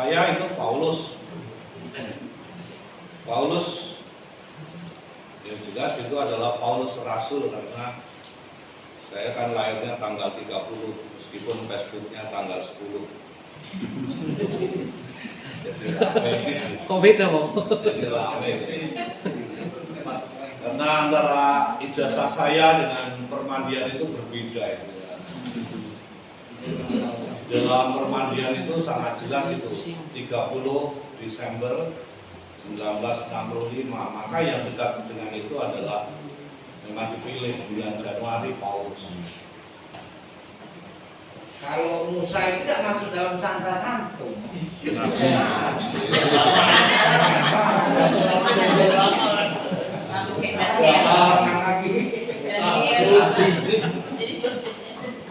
saya itu Paulus yang jelas itu adalah Paulus Rasul, karena saya kan lahirnya tanggal 30 meskipun Facebooknya tanggal 10. Jadi rame gitu. Kok beda, Bang? Jadi rame sih. Karena antara ijazah saya dengan permandian itu berbeda itu. Dalam permandian itu sangat jelas itu 30 Desember 1965. Maka yang dekat dengan itu adalah memang dipilih bulan Januari Paulus. Kalau Musa itu tidak masuk dalam Santa Santo.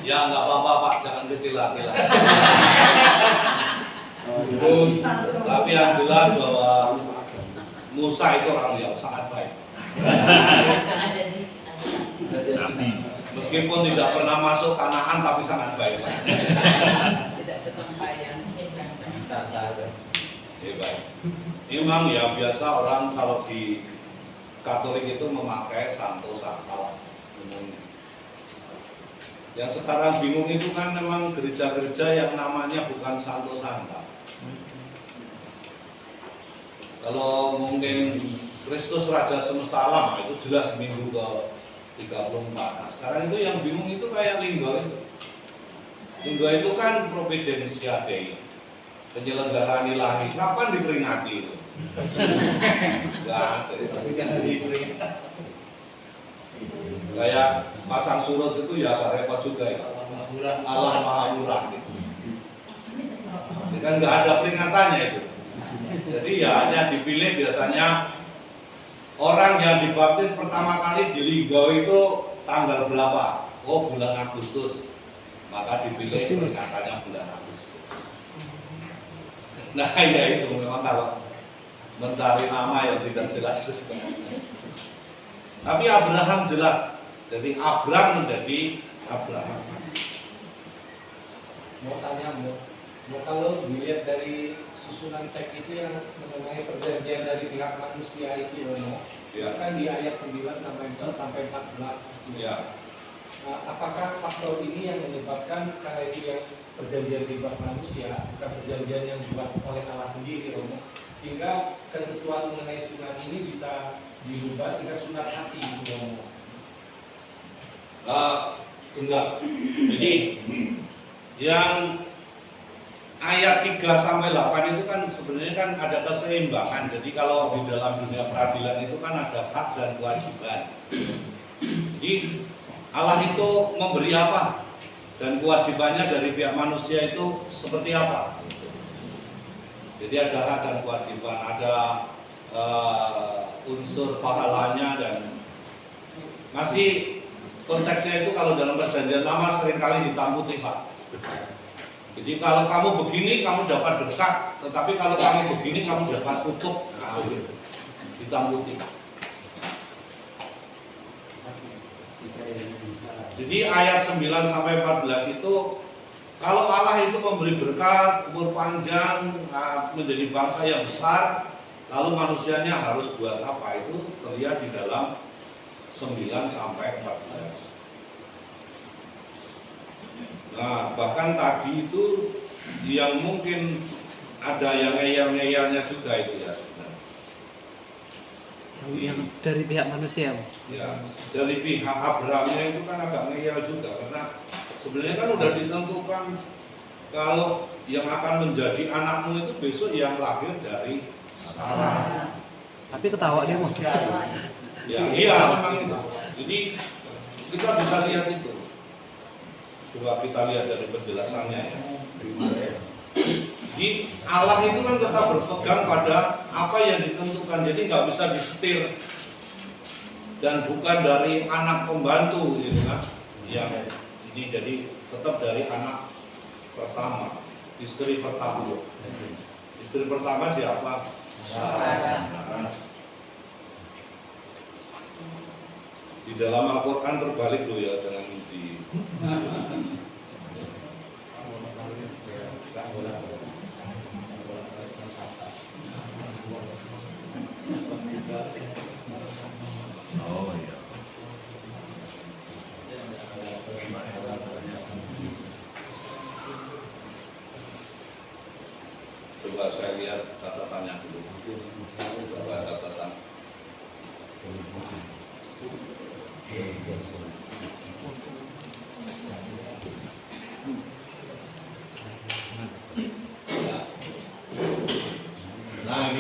Ya nggak apa-apa Pak, jangan kecil lagi lah. Tapi yang jelas bahwa Musa itu orang yang sangat baik. Meskipun tidak pernah masuk Kanaan tapi sangat baik. Tidak kesampaian. Hebat. Memang ya biasa orang kalau di Katolik itu memakai Santo Sakral umumnya. Yang sekarang bingung itu kan memang gereja-gereja yang namanya bukan Santo Santa. Kalau mungkin Kristus Raja Semesta Alam itu jelas minggu ke 34. Nah, sekarang itu yang bingung itu kayak Linggo itu. Linggo itu kan Providentia Dei, penyelenggaraan ilahi. Kapan diperingati itu? Enggak ada, diperingati. Kayak pasang surut itu ya agak repot juga ya. Allah Maha Murah gitu. Ini kan nggak ada peringatannya itu. Jadi ya hanya dipilih biasanya orang yang dibaptis pertama kali di Linggo itu tanggal berapa? Oh bulan Agustus. Maka dipilih peringatannya bulan Agustus. Nah ya itu memang kalau mencari nama yang tidak jelas. Tapi Abraham jelas. Jadi Abram menjadi Abraham. Mau tanya, kalau dilihat dari susunan teks itu yang mengenai perjanjian dari pihak manusia itu, Ya. kan di ayat 9 sampai 14. Ya. Nah, apakah faktor ini yang menyebabkan karena itu yang perjanjian di pihak manusia, bukan perjanjian yang dibuat oleh Allah sendiri, Romo, sehingga ketentuan mengenai sunat ini bisa dirubah sehingga sunat hati itu, Romo? Enggak. Jadi yang ayat 3 sampai 8 itu kan sebenarnya kan ada keseimbangan. Jadi kalau di dalam dunia peradilan itu kan ada hak dan kewajiban. Jadi Allah itu memberi apa dan kewajibannya dari pihak manusia itu seperti apa. Jadi ada hak dan kewajiban, ada unsur pahalanya, dan masih konteksnya itu kalau dalam perjanjian lama seringkali hitam putih Pak. Jadi kalau kamu begini kamu dapat berkat, tetapi kalau kamu begini kamu dapat kutuk. Nah, hitam putih. Jadi ayat 9 sampai 14 itu kalau Allah itu memberi berkat, umur panjang, menjadi bangsa yang besar, lalu manusianya harus buat apa, itu terlihat di dalam 9 sampai 14. Nah, bahkan tadi itu yang mungkin ada yang ngeyel-ngeyelnya juga itu ya sebenarnya. Yang dari pihak manusia, Bang. Ya, dari pihak Abrahamnya itu kan agak ngeyel juga, karena sebenarnya kan udah ditentukan kalau yang akan menjadi anakmu itu besok yang lahir dari Sarah. Tapi ketawa dia, Bang. Ya, iya memang itu. Jadi kita bisa lihat itu. Coba kita lihat dari penjelasannya ya. Jadi Allah itu kan tetap berpegang pada apa yang ditentukan, jadi nggak bisa disetir, dan bukan dari anak pembantu gitu kan. Yang ini jadi tetap dari anak pertama, istri pertama. Istri pertama siapa? Sarah. Di dalam Al-Quran terbalik loh ya, jangan di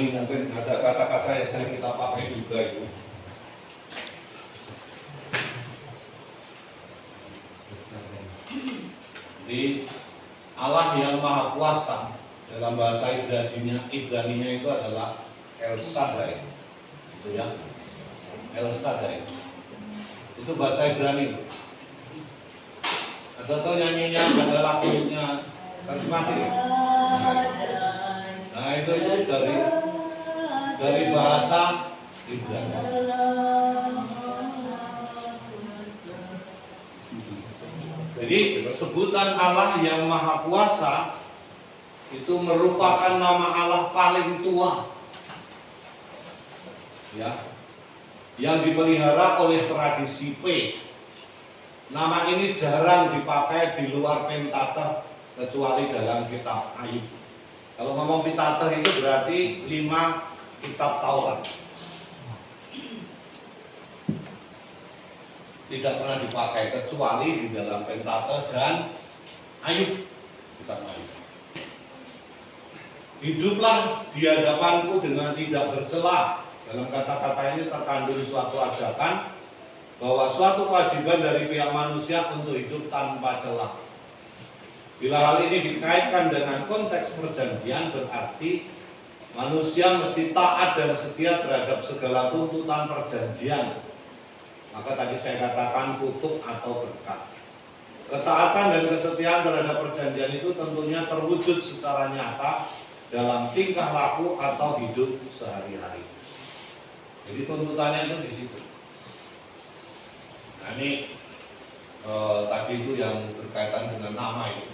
Ibrani mungkin ada kata-kata yang sering kita pakai juga itu. Jadi Allah yang Maha Kuasa dalam bahasa Ibraninya itu adalah El Shaddai, gitu ya. El Shaddai itu bahasa Ibrani. Ada tuh nyanyinya, ada lagunya, mati. Nah itu dari bahasa Ibrani. Jadi sebutan Allah yang Maha Kuasa itu merupakan nama Allah paling tua, ya, yang dipelihara oleh tradisi P. Nama ini jarang dipakai di luar Pentateuch kecuali dalam kitab Ayub. Kalau ngomong Pentateuch itu berarti 5 kitab Taurat. Tidak pernah dipakai kecuali di dalam Pentateuch dan Ayub, kitab Ayub. Hiduplah di hadapanku dengan tidak bercela. Dalam kata-kata ini terkandung suatu ajakan bahwa suatu kewajiban dari pihak manusia untuk hidup tanpa celah. Bila hal ini dikaitkan dengan konteks perjanjian, berarti manusia mesti taat dan setia terhadap segala tuntutan perjanjian. Maka tadi saya katakan kutub atau berkat. Ketaatan dan kesetiaan terhadap perjanjian itu tentunya terwujud secara nyata dalam tingkah laku atau hidup sehari-hari. Jadi tuntutannya itu di situ. Nah ini tadi itu yang berkaitan dengan nama itu.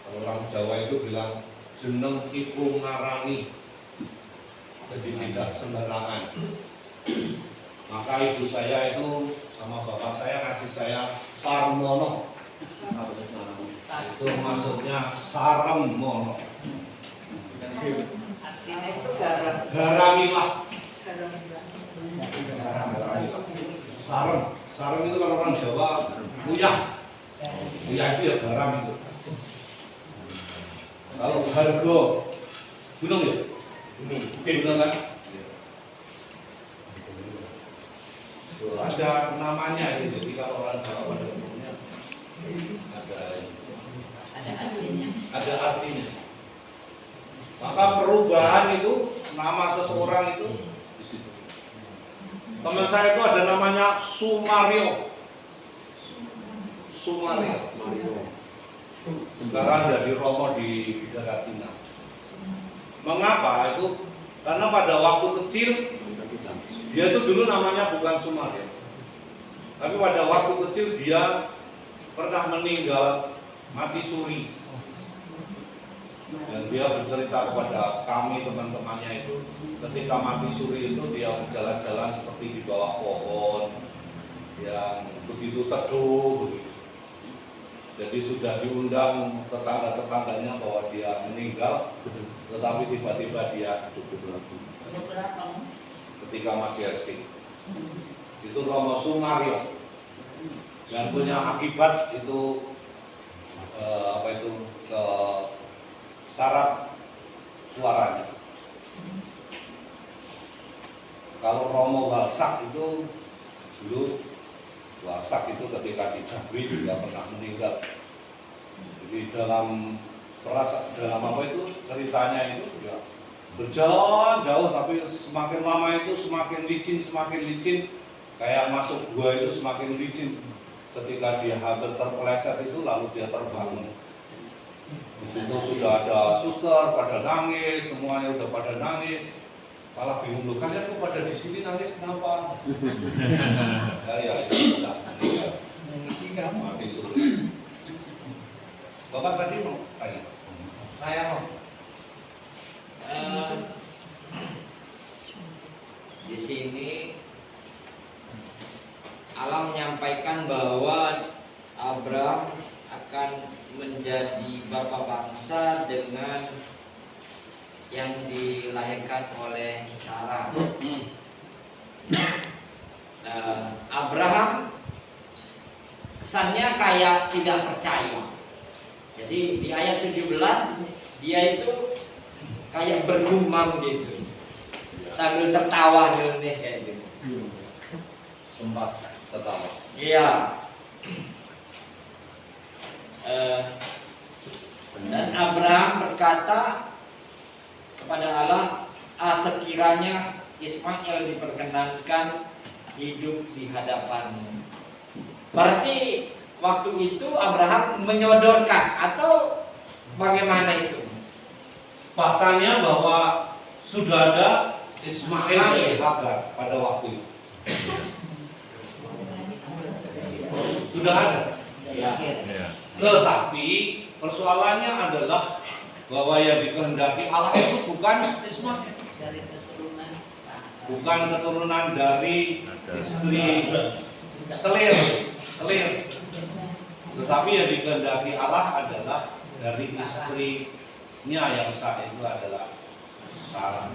Kalau orang Jawa itu bilang jeneng iku ngarani, jadi tidak sembarangan. Maka ibu saya itu sama bapak saya kasih saya Sarmono. Itu maksudnya Saremono. Artinya itu garam. Garamilah. Garamilah. Sarem itu kalau orang Jawa uyah. Uyah itu ya garam itu. Kalau harga gunung ya? Gunung kan? Ada namanya ini, jadi kalau orang Jawa pada umumnya ada artinya. Maka perubahan itu nama seseorang itu di situ. Teman saya itu ada namanya Sumario. Sekarang jadi Romo di Bidara Cina. Mengapa itu? Karena pada waktu kecil dia itu dulu namanya bukan Sumario, tapi pada waktu kecil dia pernah meninggal mati suri. Dan dia bercerita kepada kami teman-temannya itu, ketika mati suri itu dia berjalan-jalan seperti di bawah pohon yang begitu teduh begitu. Jadi sudah diundang tetangga-tetangganya bahwa dia meninggal, tetapi tiba-tiba dia hidup lagi. Ketika masih SD, itu Romo Sumario yang punya akibat itu saraf suaranya. Kalau Romo Balsak itu dulu Balsak itu ketika di Jambi juga pernah meninggal. Jadi dalam ceritanya itu ya berjalan jauh, tapi semakin lama itu semakin licin, kayak masuk gua itu semakin licin. Ketika dia hampir terpeleset itu lalu dia terbangun. Di situ sudah ada suster pada nangis, semuanya udah pada nangis. Malah bingung, loh kalian kok pada di sini nangis kenapa? Ya itu sudah meninggal. Mati suri. Bapak tadi mau tanya? Saya mau. Di sini Allah menyampaikan bahwa Abraham akan menjadi bapa bangsa dengan yang dilahirkan oleh Sarah. Abraham kesannya kayak tidak percaya. Jadi di ayat 17 dia itu kayak bergumam gitu sambil tertawa nih kayak gitu. Sempat tertawa. Iya. Dan Abraham berkata kepada Allah, sekiranya Ismail diperkenankan hidup di hadapanmu. Berarti waktu itu Abraham menyodorkan atau bagaimana itu? Faktanya bahwa sudah ada Ismail dari Hagar pada waktu itu. Sudah ada. Ya. Tetapi persoalannya adalah bahwa yang dikehendaki Allah itu bukan Ismail, Dari keturunan Ishak. bukan keturunan dari istri selir. Tetapi yang dikehendaki Allah adalah dari istrinya yang sah, itu adalah Sarah.